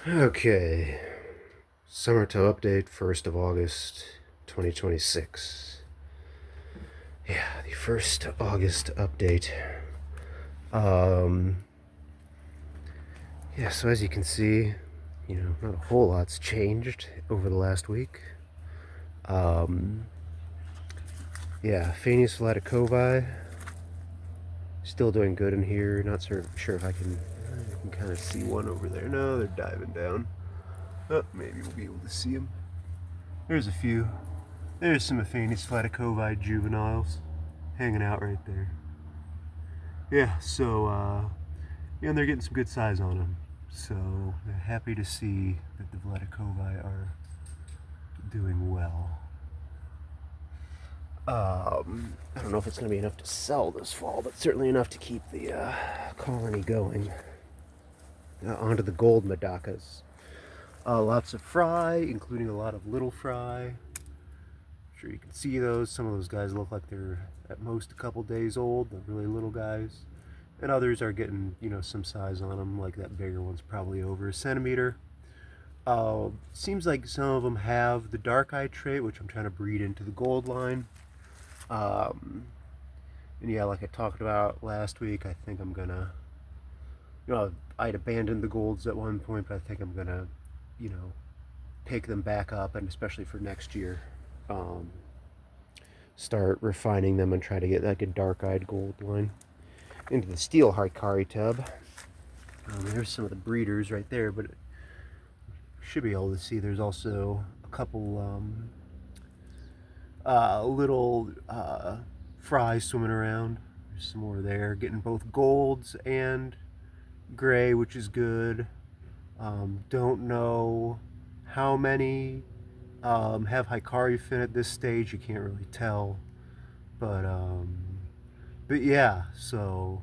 Okay, summer toe update, 1st of August, 2026. Yeah, the 1st August update. Um, yeah, so as you can see, not a whole lot's changed over the last week. Um, yeah, Phanius Vladicovi, still doing good in here. Not sure if I can kind of see one over there. No, they're diving down. Oh, maybe we'll be able to see them. There's a few. There's some Aphanes flaticovi juveniles hanging out right there. Yeah, so, they're getting some good size on them. So, happy to see that the Vladicovi are doing well. I don't know if it's going to be enough to sell this fall, but certainly enough to keep the colony going. Onto the gold Madakas. Lots of fry, including a lot of little fry. Sure you can see those. Some of those guys look like they're at most a couple days old, the really little guys. And others are getting, some size on them, like that bigger one's probably over a centimeter. Seems like some of them have the dark eye trait, which I'm trying to breed into the gold line. And yeah, like I talked about last week, I think I'm gonna, I'd abandoned the golds at one point, but I think I'm gonna, pick them back up, and especially for next year, start refining them and try to get like a dark-eyed gold line into the steel Hikari tub. There's some of the breeders right there, but should be able to see there's also a couple little fries swimming around. There's some more there, getting both golds and gray, which is good. Don't know how many have Hikari fin at this stage. You can't really tell, but yeah. So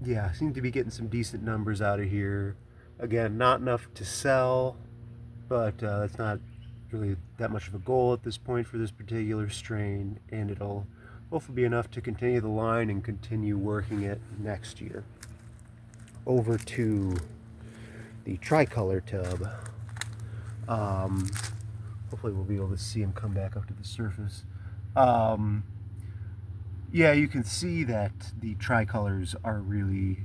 yeah, seem to be getting some decent numbers out of here. Again, not enough to sell, but that's not really that much of a goal at this point for this particular strain, and it'll hopefully be enough to continue the line and continue working it next year. Over to the tricolor tub. Hopefully we'll be able to see him come back up to the surface. Yeah, you can see that the tricolors are really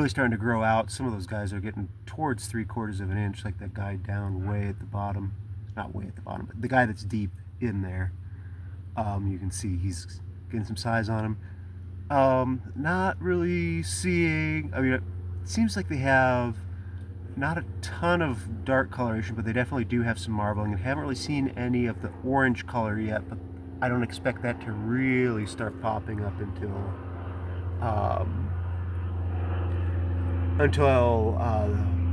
starting to grow out. Some of those guys are getting towards 3/4 of an inch, like that guy down way at the bottom. Not way at the bottom, but the guy that's deep in there. You can see he's getting some size on him. Not really seeing, it seems like they have not a ton of dark coloration, but they definitely do have some marbling, and haven't really seen any of the orange color yet, but I don't expect that to really start popping up until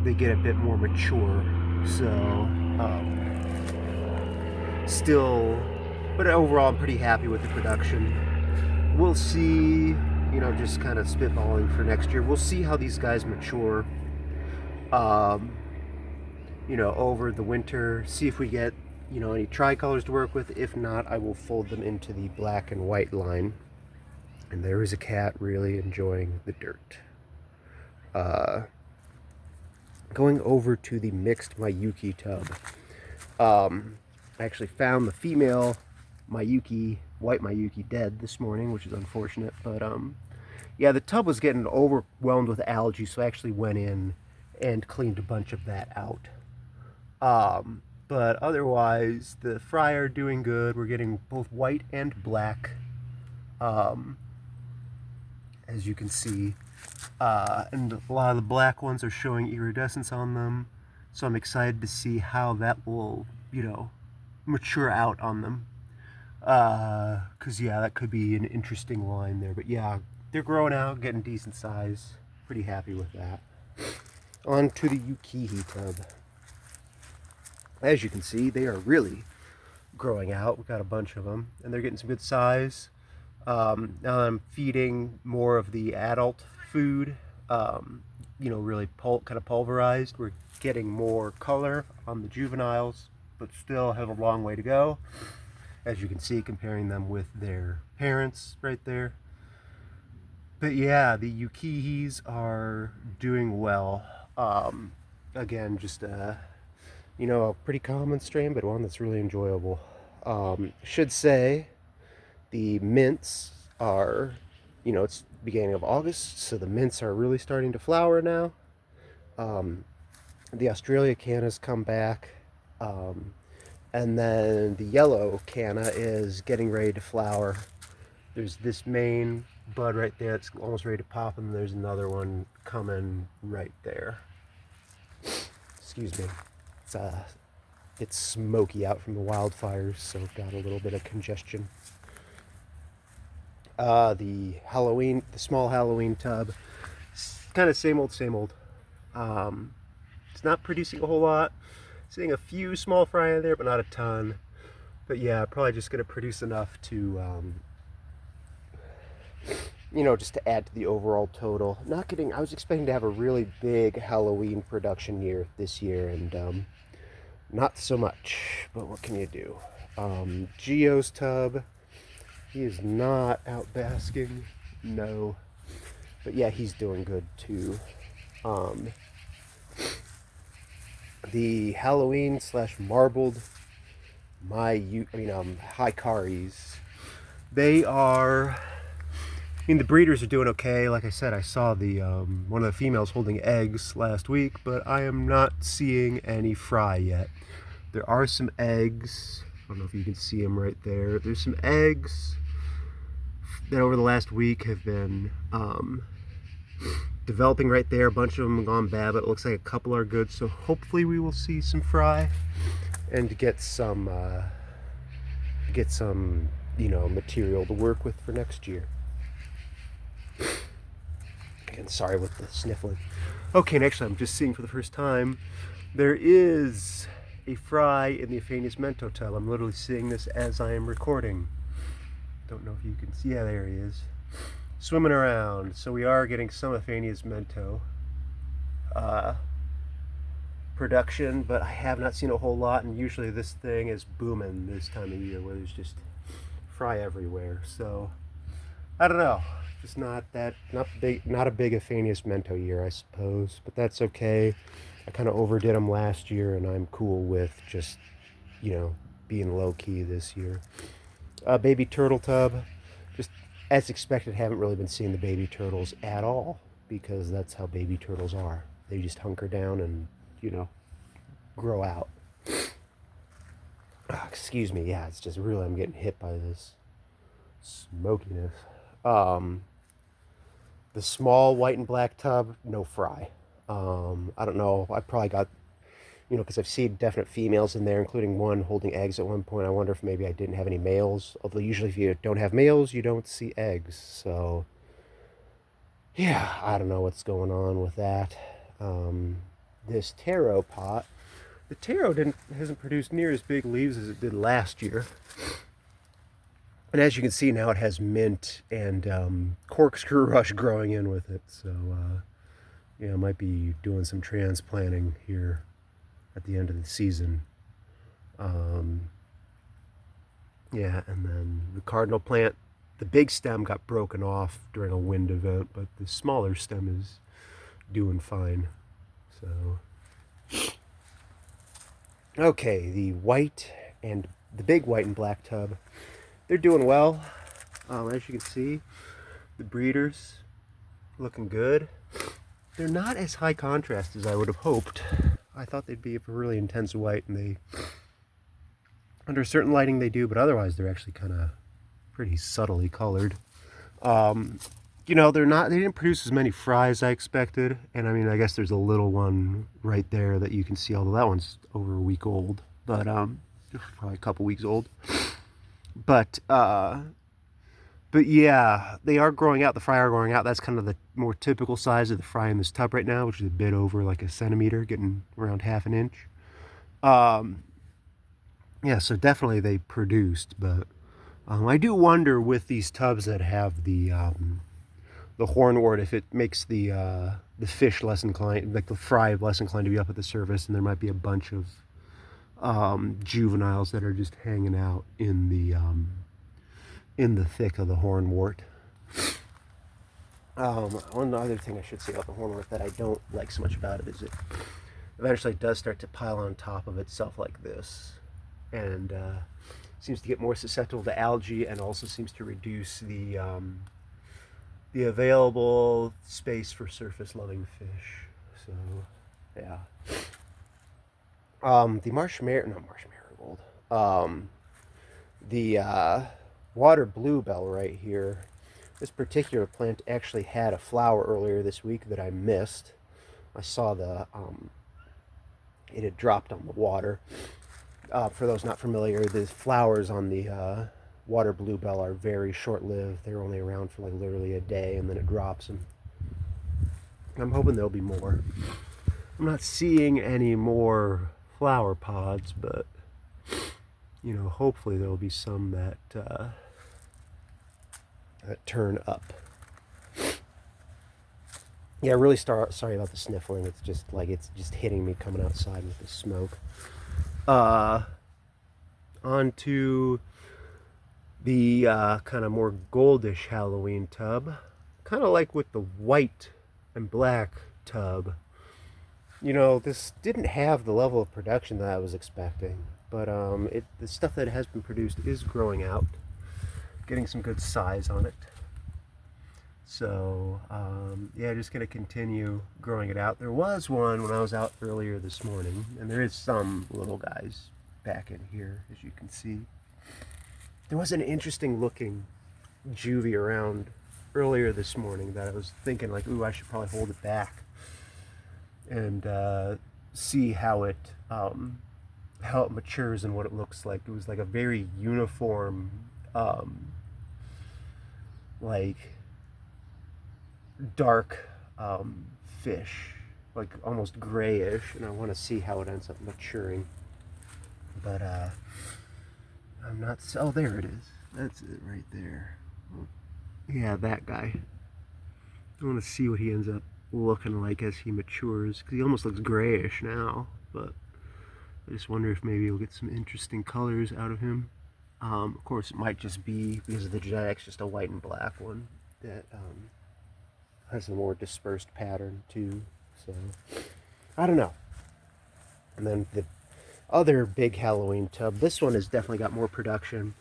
they get a bit more mature. So still, but overall I'm pretty happy with the production. We'll see, just kind of spitballing for next year. We'll see how these guys mature over the winter, see if we get any tricolors to work with. If not, I will fold them into the black and white line. And there is a cat really enjoying the dirt. Going over to the mixed Miyuki tub. I actually found the female Miyuki, white Miyuki, dead this morning, which is unfortunate. But yeah, the tub was getting overwhelmed with algae, so I actually went in and cleaned a bunch of that out. But otherwise, the fry are doing good. We're getting both white and black, as you can see. And a lot of the black ones are showing iridescence on them. So I'm excited to see how that will, mature out on them. Because, yeah, that could be an interesting line there. But, yeah, they're growing out, getting decent size. Pretty happy with that. On to the Yukihi tub. As you can see, they are really growing out. We've got a bunch of them, and they're getting some good size. Now I'm feeding more of the adult food, really kind of pulverized. We're getting more color on the juveniles, but still have a long way to go. As you can see, comparing them with their parents right there. But yeah, the Yukihis are doing well. Again, just you know, a pretty common strain, but one that's really enjoyable. Should say the mints are, you know, it's beginning of August, so the mints are really starting to flower now. Um, the Australia cannas come back, and then the yellow canna is getting ready to flower. There's this main bud right there that's almost ready to pop, and there's another one coming right there. Excuse me. It's smoky out from the wildfires, so I've got a little bit of congestion. The small Halloween tub, kind of same old, same old. It's not producing a whole lot. Seeing a few small fry in there, but not a ton. But yeah, probably just going to produce enough to, you know, just to add to the overall total. Not getting, I was expecting to have a really big Halloween production year this year, and not so much. But what can you do? Geo's tub, he is not out basking, no. But yeah, he's doing good too. The Halloween / marbled high caries, they are, I mean, the breeders are doing okay. Like I said, I saw the one of the females holding eggs last week, but I am not seeing any fry yet. There are some eggs. I don't know if you can see them right there. There's some eggs that over the last week have been developing right there. A bunch of them have gone bad, but it looks like a couple are good. So hopefully we will see some fry and get some you know, material to work with for next year. Again, sorry with the sniffling. Okay, and actually I'm just seeing for the first time there is a fry in the Aphanius mento tub. I'm literally seeing this as I am recording. Don't know if you can see. Yeah, there he is, swimming around. So we are getting some Aphanius mento production, but I have not seen a whole lot, and usually this thing is booming this time of year where there's just fry everywhere. So I don't know, just not a big Aphanius mento year, I suppose, but that's okay. I kind of overdid them last year, and I'm cool with just, you know, being low-key this year. Baby turtle tub, just as expected, haven't really been seeing the baby turtles at all, because that's how baby turtles are. They just hunker down and, you know, grow out. Excuse me, yeah, it's just really, I'm getting hit by this smokiness. The small white and black tub, no fry. I don't know, I probably got, you know, because I've seen definite females in there, including one holding eggs at one point. I wonder if maybe I didn't have any males. Although usually if you don't have males, you don't see eggs. So, yeah, I don't know what's going on with that. This taro pot, the taro hasn't produced near as big leaves as it did last year. And as you can see now, it has mint and corkscrew rush growing in with it. So, yeah, I might be doing some transplanting here at the end of the season. Yeah, and then the cardinal plant, the big stem got broken off during a wind event, but the smaller stem is doing fine. So, okay, the big white and black tub, they're doing well. As you can see, the breeders looking good. They're not as high contrast as I would have hoped. I thought they'd be a really intense white, and they, under certain lighting they do, but otherwise they're actually kind of pretty subtly colored. You know, they didn't produce as many fries as I expected, and I mean, I guess there's a little one right there that you can see, although that one's over a week old, but probably a couple weeks old. But yeah, they are growing out. The fry are growing out. That's kind of the more typical size of the fry in this tub right now, which is a bit over like a centimeter, getting around ½ an inch. Yeah, so definitely they produced, but I do wonder with these tubs that have the hornwort, if it makes the fish less inclined, like the fry less inclined to be up at the surface, and there might be a bunch of juveniles that are just hanging out in the thick of the hornwort. One other thing I should say about the hornwort that I don't like so much about it is eventually it does start to pile on top of itself like this, and seems to get more susceptible to algae, and also seems to reduce the available space for surface-loving fish. So, yeah. The not marsh marigold. The water bluebell right here. This particular plant actually had a flower earlier this week that I missed. I saw it had dropped on the water. For those not familiar, the flowers on the water bluebell are very short-lived. They're only around for like literally a day, and then it drops. And I'm hoping there'll be more. I'm not seeing any more flower pods, but you know, hopefully there'll be some that turn up. Yeah, really sorry about the sniffling. It's just hitting me coming outside with the smoke. Onto the kind of more goldish Halloween tub. Kind of like with the white and black tub. You know, this didn't have the level of production that I was expecting, but the stuff that has been produced is growing out, getting some good size on it. So, yeah, just going to continue growing it out. There was one when I was out earlier this morning, and there is some little guys back in here, as you can see. There was an interesting looking juvie around earlier this morning that I was thinking like, ooh, I should probably hold it back and see how it matures and what it looks like. It was like a very uniform, like dark fish, like almost grayish, and I want to see how it ends up maturing. But I'm not. Oh, there it is. That's it right there. Yeah, that guy. I want to see what he ends up looking like as he matures, because he almost looks grayish now, but I just wonder if maybe we'll get some interesting colors out of him. Of course, it might just be, because of the genetics, just a white and black one that has a more dispersed pattern too. So I don't know. And then the other big Halloween tub, this one has definitely got more production.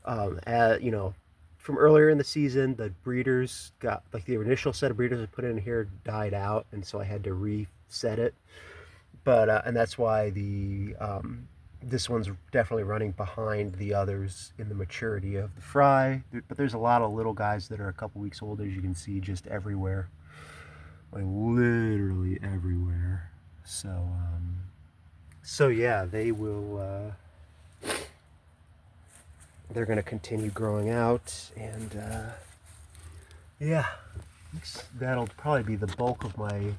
You know, from earlier in the season, the breeders got, like the initial set of breeders I put in here died out, and so I had to reset it. But and that's why this one's definitely running behind the others in the maturity of the fry. But there's a lot of little guys that are a couple weeks old, as you can see, just everywhere, like literally everywhere. So so yeah, they will. They're going to continue growing out, and yeah, that'll probably be the bulk of my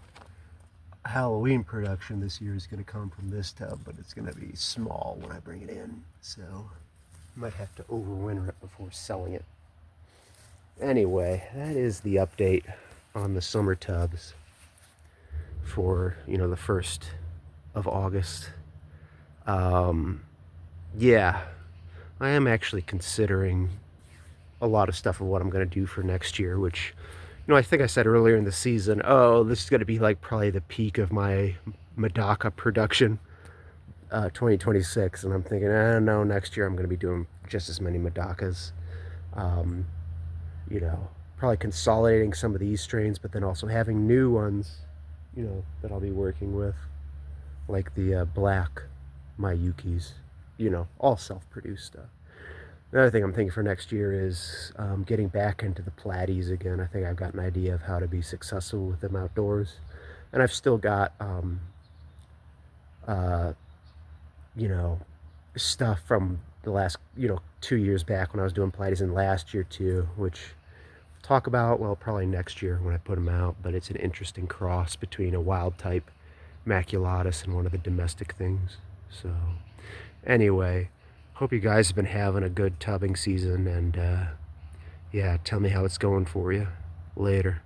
Halloween production this year is going to come from this tub, but it's going to be small when I bring it in, so I might have to overwinter it before selling it. Anyway, that is the update on the summer tubs for, you know, the 1st of August. Yeah, I am actually considering a lot of stuff of what I'm going to do for next year, which, you know, I think I said earlier in the season, oh, this is going to be like probably the peak of my Medaka production, 2026. And I'm thinking, no, next year I'm going to be doing just as many Medakas. You know, probably consolidating some of these strains, but then also having new ones, you know, that I'll be working with, like the black Mayukis, you know, all self-produced stuff. Another thing I'm thinking for next year is getting back into the platies again. I think I've got an idea of how to be successful with them outdoors. And I've still got, you know, stuff from the last, you know, 2 years back when I was doing platies, and last year too, which I'll talk about, well, probably next year when I put them out. But it's an interesting cross between a wild type maculatus and one of the domestic things. So anyway, hope you guys have been having a good tubbing season, and yeah, tell me how it's going for you. Later.